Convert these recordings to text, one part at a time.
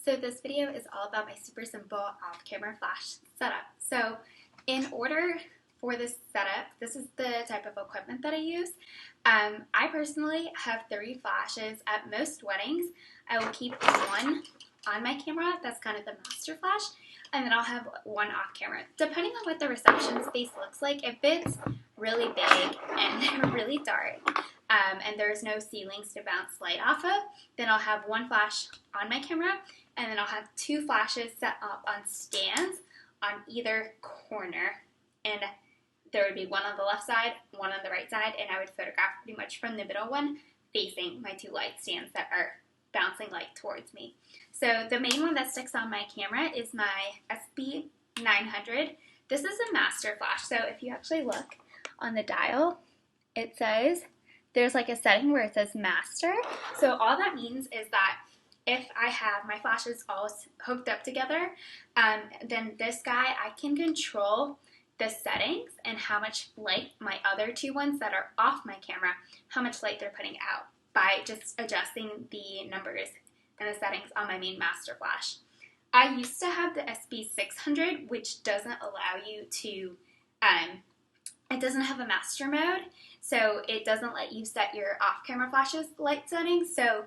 So this video is all about my super simple off-camera flash setup. So in order for this setup, this is the type of equipment that I use. I personally have 3 flashes at most weddings. I will keep one on my camera, that's kind of the master flash, and then I'll have one off camera. Depending on what the reception space looks like, if it's really big and really dark, and there's no ceilings to bounce light off of, then I'll have one flash on my camera, and then I'll have 2 flashes set up on stands on either corner, and there would be one on the left side, one on the right side, and I would photograph pretty much from the middle one facing my 2 light stands that are bouncing light towards me. So the main one that sticks on my camera is my SB900. This is a master flash, so if you actually look on the dial, it says there's like a setting where it says master. So all that means is that if I have my flashes all hooked up together, then this guy, I can control the settings and how much light my other 2 ones that are off my camera, how much light they're putting out by just adjusting the numbers and the settings on my main master flash. I used to have the SB600, which doesn't allow you to, it doesn't have a master mode, so it doesn't let you set your off-camera flashes light settings. So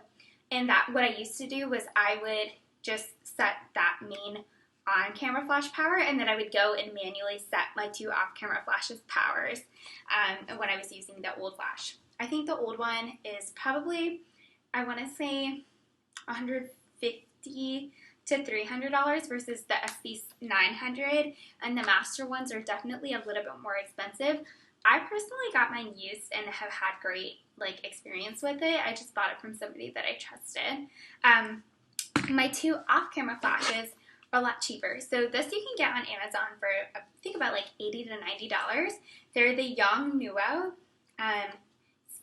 in that, what I used to do was I would just set that main on-camera flash power, and then I would go and manually set my 2 off-camera flashes powers when I was using the old flash. I think the old one is probably, I want to say, $150 to $300 versus the SB900, and the master ones are definitely a little bit more expensive. I personally got mine used and have had great experience with it. I just bought it from somebody that I trusted. My 2 off-camera flashes are a lot cheaper. So this you can get on Amazon for I think about $80 to $90. They're the Yongnuo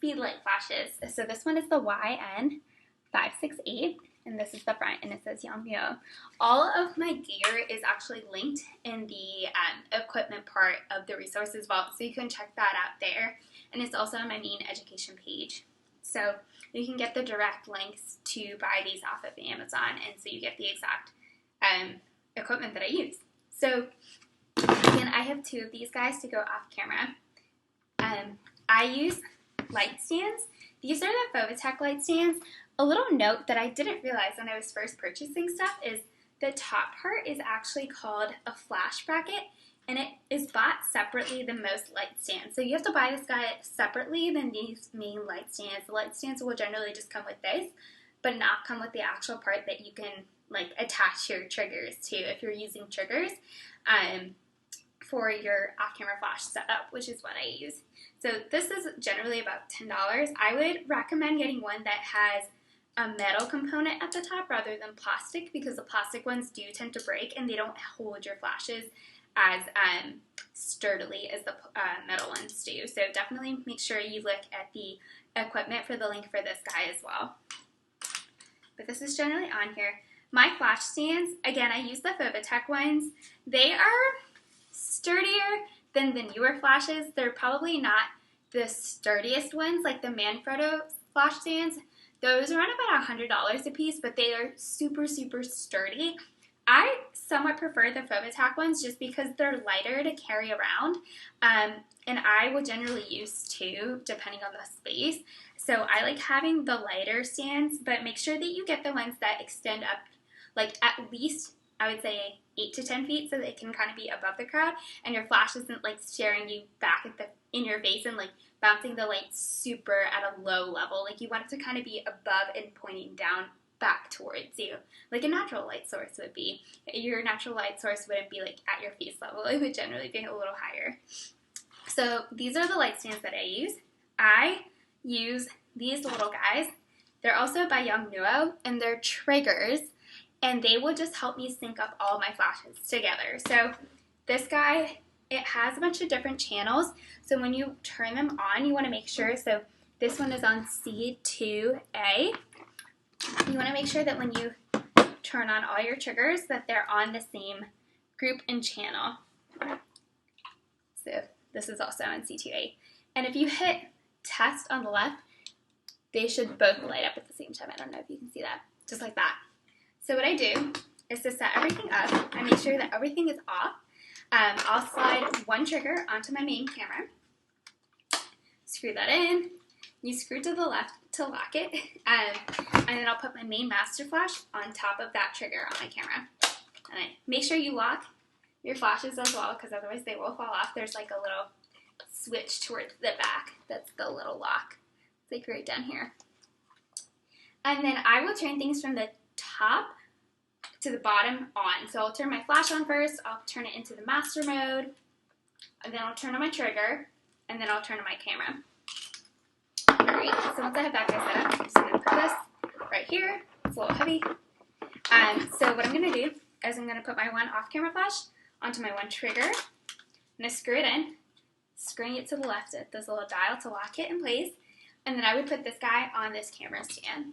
Speedlight flashes. So this one is the YN568, and this is the front, and it says Yongnuo. All of my gear is actually linked in the equipment part of the resources vault, so you can check that out there. And it's also on my main education page. So you can get the direct links to buy these off of Amazon, and so you get the exact equipment that I use. So again, I have 2 of these guys to go off camera. I use light stands. These are the Fovitec light stands. A little note that I didn't realize when I was first purchasing stuff is the top part is actually called a flash bracket, and it is bought separately than most light stands. So you have to buy this guy separately than these main light stands. The light stands will generally just come with this, but not come with the actual part that you can attach your triggers to if you're using triggers for your off-camera flash setup, which is what I use. So this is generally about $10. I would recommend getting one that has a metal component at the top rather than plastic, because the plastic ones do tend to break and they don't hold your flashes as sturdily as the metal ones do. So definitely make sure you look at the equipment for the link for this guy as well. But this is generally on here. My flash stands, again, I use the Fovitec ones. They are sturdier than the newer flashes. They're probably not the sturdiest ones, like the Manfrotto flash stands. Those are around about $100 a piece, but they are super, super sturdy. I somewhat prefer the Fovitec ones just because they're lighter to carry around, and I will generally use 2 depending on the space. So I like having the lighter stands, but make sure that you get the ones that extend up at least, I would say, 8 to 10 feet, so they can kind of be above the crowd, and your flash isn't staring you back in your face and bouncing the light super at a low level. You want it to kind of be above and pointing down back towards you, like a natural light source would be. Your natural light source wouldn't be at your face level. It would generally be a little higher. So these are the light stands that I use. I use these little guys. They're also by Yongnuo, and they're triggers, and they will just help me sync up all my flashes together. So this guy, it has a bunch of different channels, so when you turn them on, you want to make sure, so this one is on C2A. You want to make sure that when you turn on all your triggers that they're on the same group and channel. So this is also on C2A. And if you hit test on the left, they should both light up at the same time. I don't know if you can see that. Just like that. So what I do is to set everything up, I make sure that everything is off. I'll slide one trigger onto my main camera, screw that in, you screw to the left to lock it, and then I'll put my main master flash on top of that trigger on my camera. And then make sure you lock your flashes as well, because otherwise they will fall off. There's like a little switch towards the back. That's the little lock. It's like right down here. And then I will turn things from the top to the bottom on. So I'll turn my flash on first, I'll turn it into the master mode, and then I'll turn on my trigger, and then I'll turn on my camera. Alright, so once I have that guy set up, I'm just going to put this right here. It's a little heavy. So what I'm going to do is I'm going to put my one off-camera flash onto my one trigger. I'm going to screw it in, screwing it to the left at this little dial to lock it in place, and then I would put this guy on this camera stand.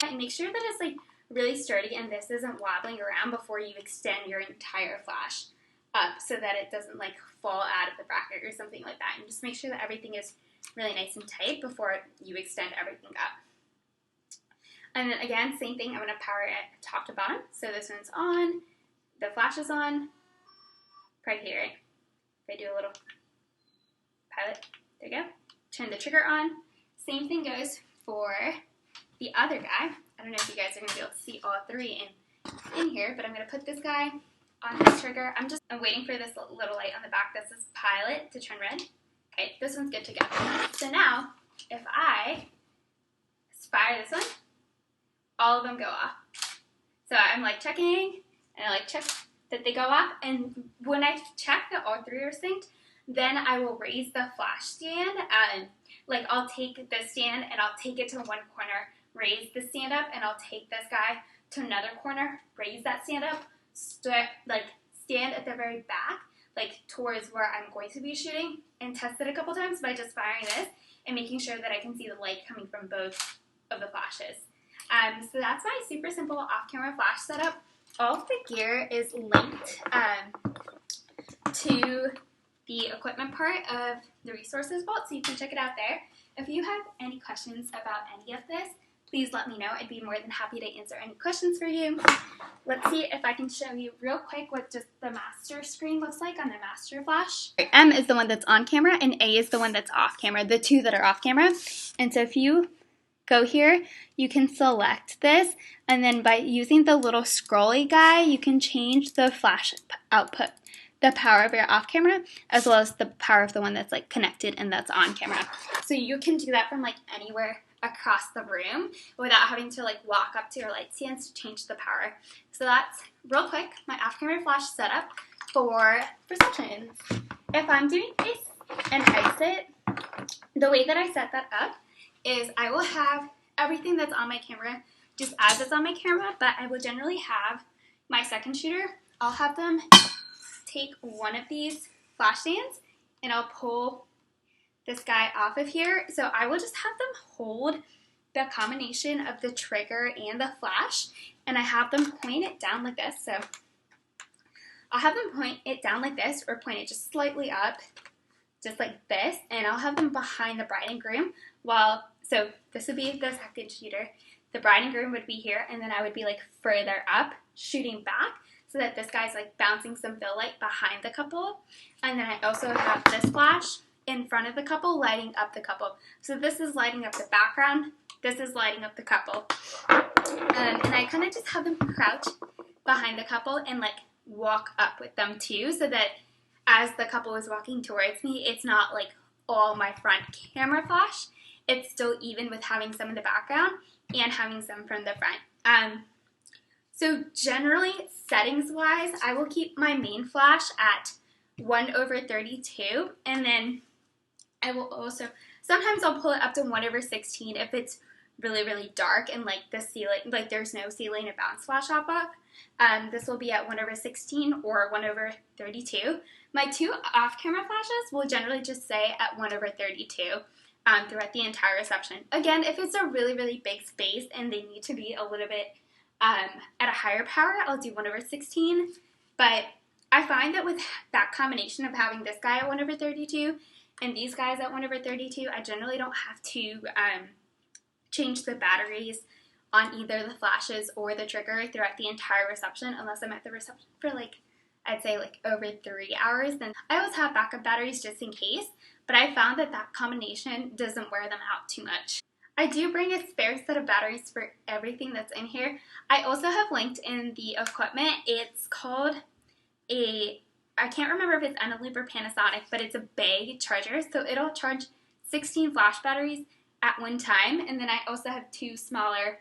And make sure that it's like really sturdy and this isn't wobbling around before you extend your entire flash up so that it doesn't like fall out of the bracket or something like that. And just make sure that everything is really nice and tight before you extend everything up. And then again, same thing, I'm going to power it top to bottom. So this one's on, the flash is on, right here. If I do a little pilot, there you go. Turn the trigger on. Same thing goes for the other guy. I don't know if you guys are going to be able to see all three in here, but I'm going to put this guy on this trigger. I'm waiting for this little light on the back that says pilot to turn red. Okay, this one's good to go. So now, if I fire this one, all of them go off. So I'm like checking, and I like check that they go off, and when I check that all three are synced, then I will raise the flash stand, and like I'll take the stand and I'll take it to one corner, raise the stand up, and I'll take this guy to another corner, raise that stand up, stand at the very back, like towards where I'm going to be shooting, and test it a couple times by just firing this and making sure that I can see the light coming from both of the flashes. So that's my super simple off-camera flash setup. All of the gear is linked to the equipment part of the resources vault, so you can check it out there. If you have any questions about any of this, please let me know. I'd be more than happy to answer any questions for you. Let's see if I can show you real quick what just the master screen looks like on the master flash. M is the one that's on camera, and A is the one that's off camera, the two that are off camera. And so if you go here, you can select this, and then by using the little scrolly guy, you can change the flash output, the power of your off camera, as well as the power of the one that's like connected and that's on camera. So you can do that from like anywhere across the room without having to like walk up to your light stands to change the power. So that's real quick my off-camera flash setup for sessions. If I'm doing an exit, the way that I set that up is I will have everything that's on my camera just as it's on my camera, but I will generally have my second shooter, I'll have them take one of these flash stands and I'll pull this guy off of here. So I will just have them hold the combination of the trigger and the flash, and I have them point it down like this. So I'll have them point it down like this, or point it just slightly up, just like this, and I'll have them behind the bride and groom. So this would be the second shooter. The bride and groom would be here, and then I would be like further up, shooting back, so that this guy's like bouncing some fill light behind the couple. And then I also have this flash in front of the couple, lighting up the couple. So this is lighting up the background, this is lighting up the couple. And I kind of just have them crouch behind the couple and like walk up with them too, so that as the couple is walking towards me, it's not like all my front camera flash. It's still even with having some in the background and having some from the front. So generally, settings-wise, I will keep my main flash at 1/32, and then I will also, sometimes I'll pull it up to 1/16 if it's really, really dark and like the ceiling, like there's no ceiling to bounce flash off of. This will be at 1/16 or 1/32. My two off-camera flashes will generally just say at 1/32 throughout the entire reception. Again, if it's a really, really big space and they need to be a little bit at a higher power, I'll do 1/16. But I find that with that combination of having this guy at 1/32 and these guys at 1/32, I generally don't have to change the batteries on either the flashes or the trigger throughout the entire reception, unless I'm at the reception for I'd say over 3 hours. Then I always have backup batteries just in case, but I found that combination doesn't wear them out too much. I do bring a spare set of batteries for everything that's in here. I also have linked in the equipment. It's called I can't remember if it's Eneloop or Panasonic, but it's a bag charger, so it'll charge 16 flash batteries at one time. And then I also have 2 smaller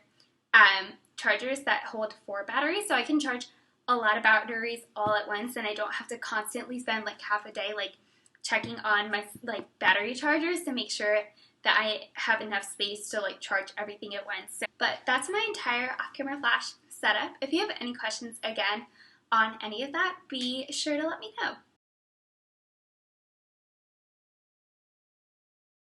chargers that hold 4 batteries, so I can charge a lot of batteries all at once, and I don't have to constantly spend half a day checking on my battery chargers to make sure that I have enough space to charge everything at once. But that's my entire off-camera flash setup. If you have any questions again on any of that, be sure to let me know.